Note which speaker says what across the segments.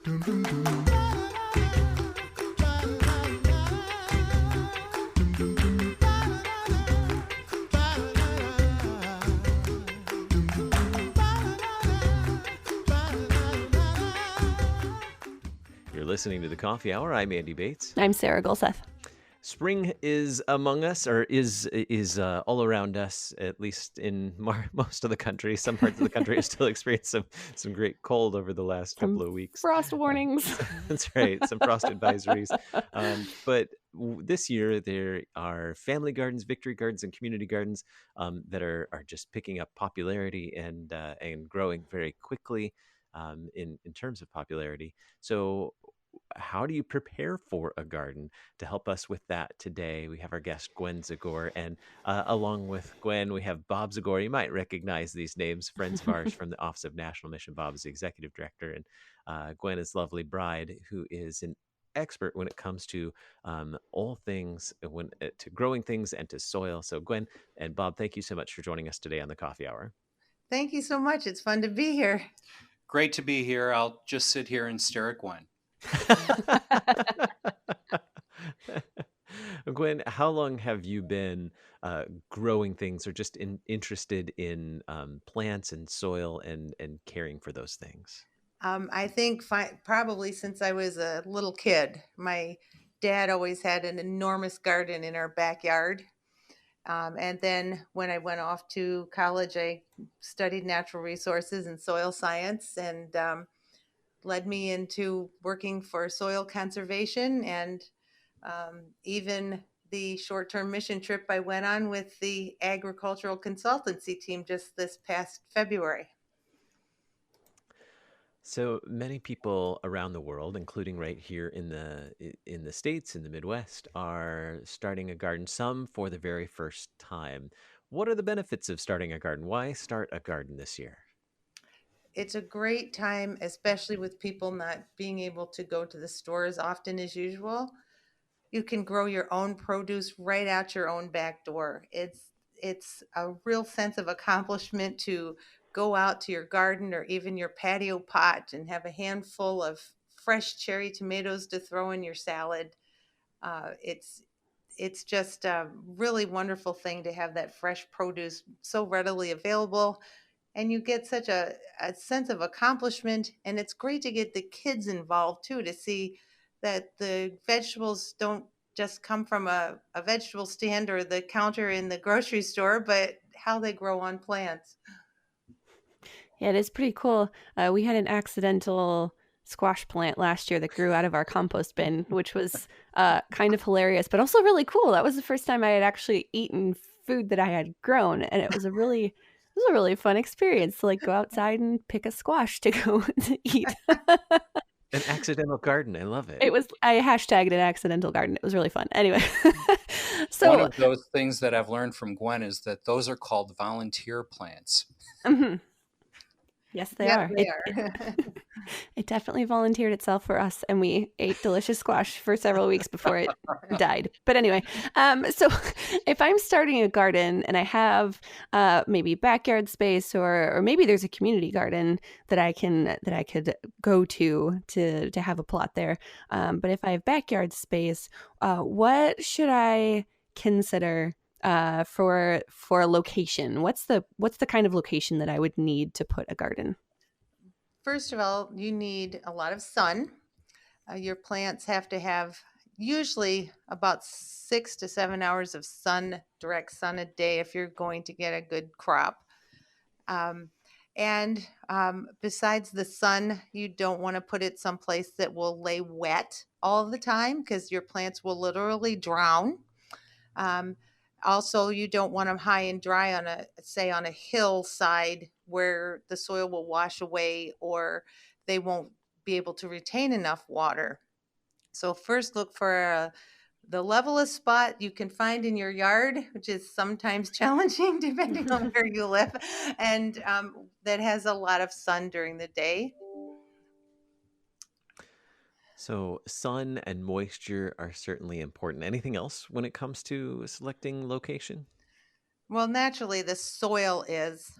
Speaker 1: You're listening to the Coffee Hour. I'm Andy Bates.
Speaker 2: I'm Sarah Gulseth.
Speaker 1: Spring is among us, or is all around us, at least in most of the country. Some parts of the country are still experiencing some great cold over the last couple of weeks.
Speaker 2: Frost warnings.
Speaker 1: That's right, some frost advisories. But this year there are family gardens, victory gardens, and community gardens that are just picking up popularity and growing very quickly in terms of popularity. So, how do you prepare for a garden? To help us with that today, we have our guest Gwen Zagore, and along with Gwen, we have Bob Zagore. You might recognize these names, friends of ours from the Office of National Mission. Bob is the executive director, and Gwen is lovely bride, who is an expert when it comes to all things, to growing things and to soil. So Gwen and Bob, thank you so much for joining us today on the Coffee Hour.
Speaker 3: Thank you so much. It's fun to be here.
Speaker 4: Great to be here. I'll just sit here and stare at Gwen.
Speaker 1: Gwen, how long have you been growing things, or just interested in plants and soil and caring for those things?
Speaker 3: I think probably since I was a little kid. My dad always had an enormous garden in our backyard. And then when I went off to college, I studied natural resources and soil science, and led me into working for soil conservation, and even the short-term mission trip I went on with the agricultural consultancy team just this past February.
Speaker 1: So many people around the world, including right here in the States, in the Midwest, are starting a garden, some for the very first time. What are the benefits of starting a garden? Why start a garden this year?
Speaker 3: It's a great time, especially with people not being able to go to the store as often as usual. You can grow your own produce right out your own back door. It's a real sense of accomplishment to go out to your garden or even your patio pot and have a handful of fresh cherry tomatoes to throw in your salad. It's just a really wonderful thing to have that fresh produce so readily available. And you get such a sense of accomplishment. And it's great to get the kids involved too, to see that the vegetables don't just come from a vegetable stand or the counter in the grocery store, but how they grow on plants.
Speaker 2: Yeah, it is pretty cool. We had an accidental squash plant last year that grew out of our compost bin, which was kind of hilarious, but also really cool. That was the first time I had actually eaten food that I had grown, and it was a really fun experience to go outside and pick a squash to go to eat.
Speaker 1: An accidental garden. I love it.
Speaker 2: I hashtagged an accidental garden. It was really fun. Anyway. So
Speaker 4: one of those things that I've learned from Gwen is that those are called volunteer plants.
Speaker 2: Mm-hmm. Yes, they are.
Speaker 3: They are.
Speaker 2: It definitely volunteered itself for us, and we ate delicious squash for several weeks before it died. But anyway, so if I'm starting a garden and I have maybe backyard space, or maybe there's a community garden that I could go to have a plot there. But if I have backyard space, what should I consider for a location? What's the kind of location that I would need to put a garden?
Speaker 3: First of all, you need a lot of sun. Your plants have to have usually about 6 to 7 hours of direct sun a day if you're going to get a good crop. And besides the sun, you don't want to put it someplace that will lay wet all the time, because your plants will literally drown. Also, you don't want them high and dry on a hillside where the soil will wash away, or they won't be able to retain enough water. So first look for the levelest spot you can find in your yard, which is sometimes challenging depending on where you live, and that has a lot of sun during the day.
Speaker 1: So sun and moisture are certainly important. Anything else when it comes to selecting location?
Speaker 3: Well, naturally, the soil is.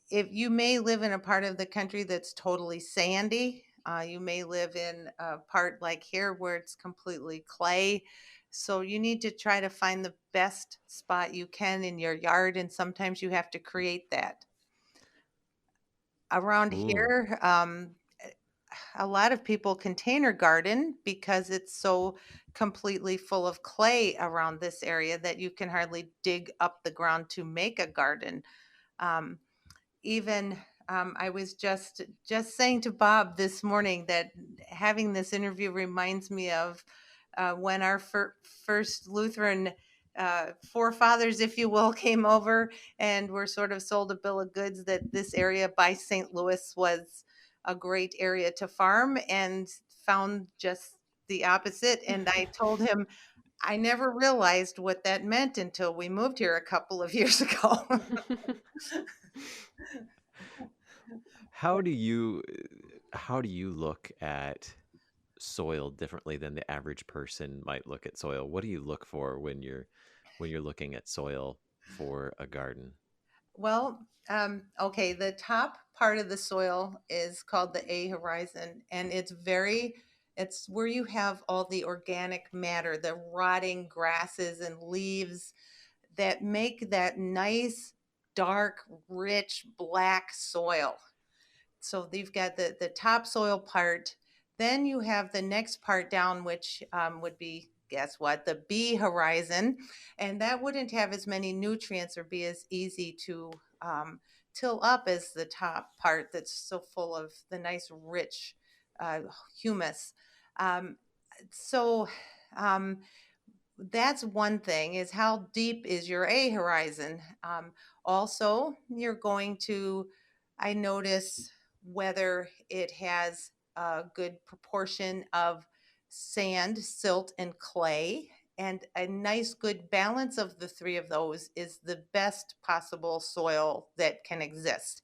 Speaker 3: if you may live in a part of the country that's totally sandy, you may live in a part like here where it's completely clay. So you need to try to find the best spot you can in your yard, and sometimes you have to create that. Around
Speaker 1: Ooh.
Speaker 3: here, a lot of people container garden because it's so completely full of clay around this area that you can hardly dig up the ground to make a garden. Um, even I was just saying to Bob this morning that having this interview reminds me of when our first Lutheran forefathers, if you will, came over and were sort of sold a bill of goods that this area by St. Louis was a great area to farm, and found just the opposite. And I told him I never realized what that meant until we moved here a couple of years ago.
Speaker 1: How do you look at soil differently than the average person might look at soil? What do you look for when you're looking at soil for a garden?
Speaker 3: Well, okay, the top part of the soil is called the A horizon, and it's where you have all the organic matter, the rotting grasses and leaves that make that nice, dark, rich, black soil. So you've got the topsoil part. Then you have the next part down, which would be, guess what, the B horizon. And that wouldn't have as many nutrients or be as easy to till up as the top part that's so full of the nice, rich uh, humus. Um, so um, that's one thing, is how deep is your A horizon. Also, you're going to, I notice whether it has a good proportion of sand, silt, and clay. And a nice, good balance of the three of those is the best possible soil that can exist.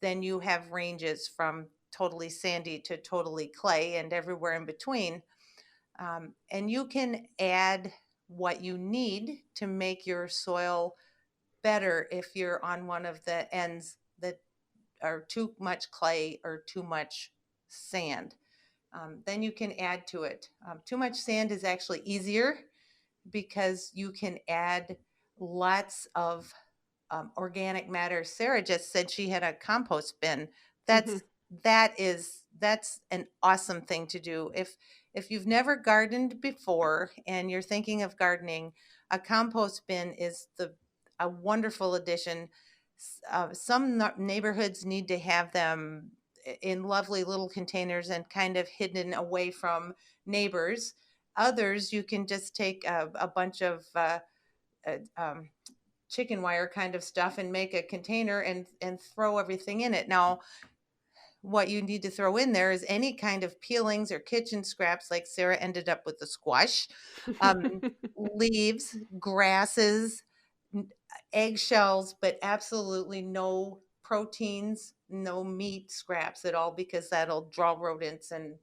Speaker 3: Then you have ranges from totally sandy to totally clay and everywhere in between. And you can add what you need to make your soil better if you're on one of the ends that are too much clay or too much sand. Then you can add to it. Too much sand is actually easier because you can add lots of organic matter. Sarah just said she had a compost bin.
Speaker 2: Mhm.
Speaker 3: That's an awesome thing to do. If you've never gardened before and you're thinking of gardening, a compost bin is the a wonderful addition. Some neighborhoods need to have them in lovely little containers and kind of hidden away from neighbors. Others, you can just take a bunch of uh, um, chicken wire kind of stuff and make a container and throw everything in it. Now, what you need to throw in there is any kind of peelings or kitchen scraps, like Sarah ended up with the squash, leaves, grasses, eggshells, but absolutely no proteins, no meat scraps at all, because that'll draw rodents and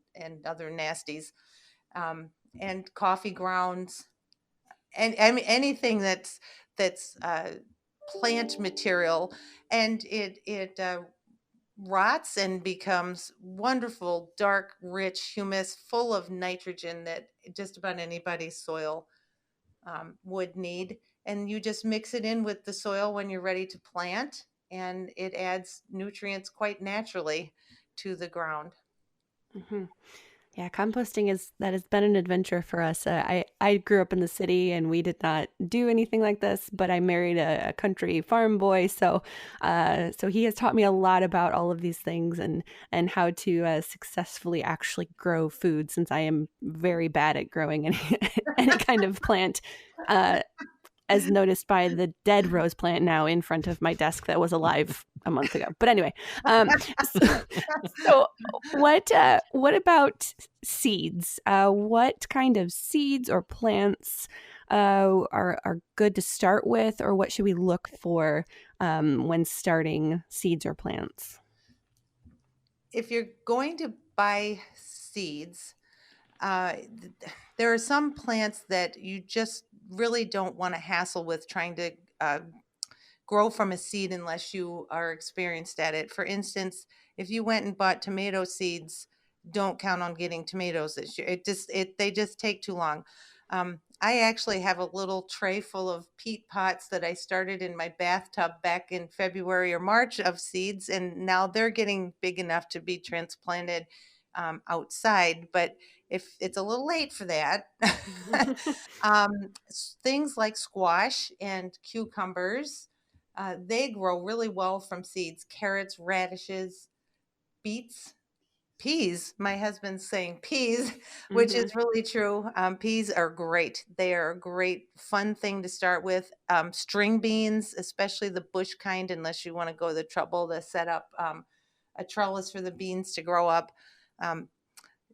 Speaker 3: other nasties. Um, and coffee grounds, and I mean anything that's plant material, and it rots and becomes wonderful, dark, rich humus full of nitrogen that just about anybody's soil would need. And you just mix it in with the soil when you're ready to plant, and it adds nutrients quite naturally to the ground.
Speaker 2: Mhm. Yeah, composting is that has been an adventure for us. I grew up in the city and we did not do anything like this, but I married a country farm boy, so so he has taught me a lot about all of these things and how to successfully actually grow food, since I am very bad at growing any any kind of plant. Uh, as noticed by the dead rose plant now in front of my desk that was alive a month ago. But anyway, um, so, so what about seeds? What kind of seeds or plants are good to start with, or what should we look for when starting seeds or plants?
Speaker 3: If you're going to buy seeds, uh, there are some plants that you just really don't want to hassle with trying to grow from a seed unless you are experienced at it. For instance, if you went and bought tomato seeds, don't count on getting tomatoes this year. They just take too long. I actually have a little tray full of peat pots that I started in my bathtub back in February or March of seeds, and now they're getting big enough to be transplanted outside. But if it's a little late for that, things like squash and cucumbers, they grow really well from seeds. Carrots, radishes, beets, peas. My husband's saying peas, which is really true. Peas are great. They are a great, fun thing to start with. String beans, especially the bush kind, unless you want to go the trouble to set up a trellis for the beans to grow up.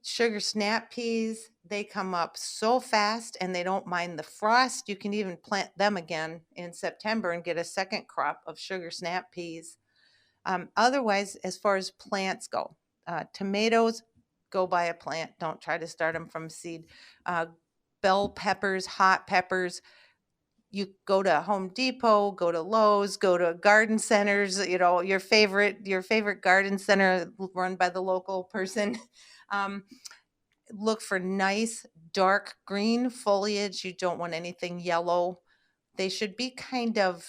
Speaker 3: Sugar snap peas, they come up so fast and they don't mind the frost. You can even plant them again in September and get a second crop of sugar snap peas. Otherwise, as far as plants go, tomatoes, go buy a plant. Don't try to start them from seed. Bell peppers, hot peppers, you go to Home Depot, go to Lowe's, go to garden centers, your favorite garden center run by the local person. Look for nice dark green foliage. You don't want anything yellow. They should be kind of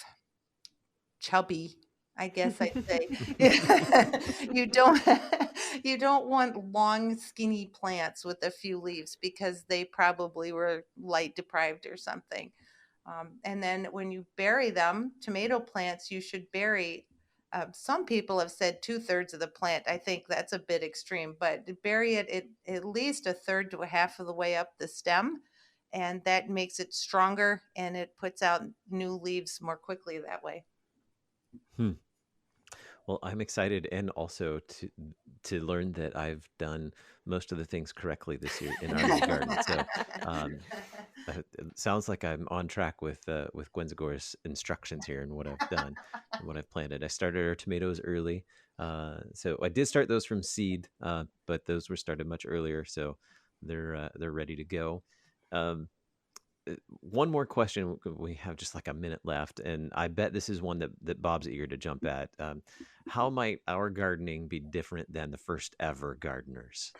Speaker 3: chubby, I guess I'd say. You don't want long, skinny plants with a few leaves because they probably were light deprived or something. And then when you bury them, tomato plants, you should bury. Some people have said 2/3 of the plant. I think that's a bit extreme, but bury it at least 1/3 to a half of the way up the stem, and that makes it stronger and it puts out new leaves more quickly that way.
Speaker 1: Well, I'm excited and also to learn that I've done most of the things correctly this year in our new garden. So it sounds like I'm on track with Gwen Zagore's instructions here and what I've done and what I've planted. I started our tomatoes early. So I did start those from seed, but those were started much earlier. So they're ready to go. One more question. We have just like a minute left, and I bet this is one that Bob's eager to jump at. How might our gardening be different than the first ever gardeners?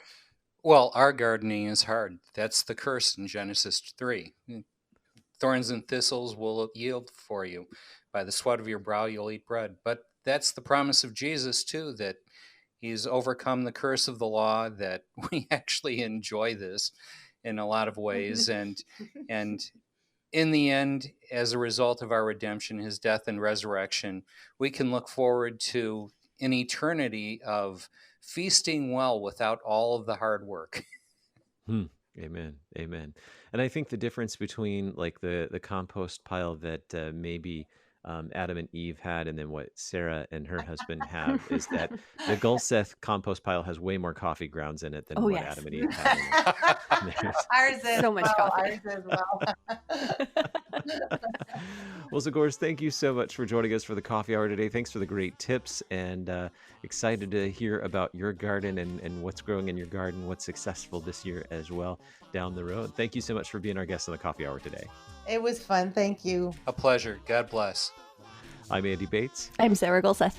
Speaker 4: Well, our gardening is hard. That's the curse in Genesis 3. Thorns and thistles will yield for you. By the sweat of your brow, you'll eat bread. But that's the promise of Jesus, too, that he's overcome the curse of the law, that we actually enjoy this in a lot of ways. And in the end, as a result of our redemption, his death and resurrection, we can look forward to an eternity of feasting well without all of the hard work.
Speaker 1: Amen. Amen. And I think the difference between like the compost pile that maybe Adam and Eve had and then what Sarah and her husband have is that the Gulseth compost pile has way more coffee grounds in it than what Adam and Eve had.
Speaker 3: Ours is
Speaker 2: so much coffee.
Speaker 3: Ours as well.
Speaker 1: Well, Zagores, thank you so much for joining us for the coffee hour today. Thanks for the great tips, and excited to hear about your garden and what's growing in your garden, what's successful this year as well down the road. Thank you so much for being our guest on the coffee hour today.
Speaker 3: It was fun. Thank you.
Speaker 4: A pleasure. God bless.
Speaker 1: I'm Andy Bates.
Speaker 2: I'm Sarah Gulseth.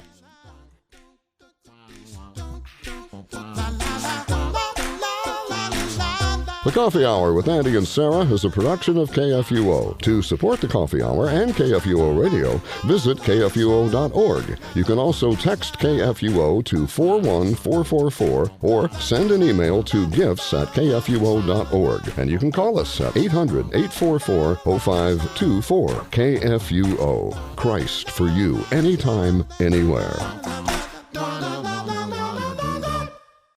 Speaker 5: The Coffee Hour with Andy and Sarah is a production of KFUO. To support the Coffee Hour and KFUO Radio, visit KFUO.org. You can also text KFUO to 41444 or send an email to gifts@KFUO.org. And you can call us at 800-844-0524. KFUO. Christ for you, anytime, anywhere.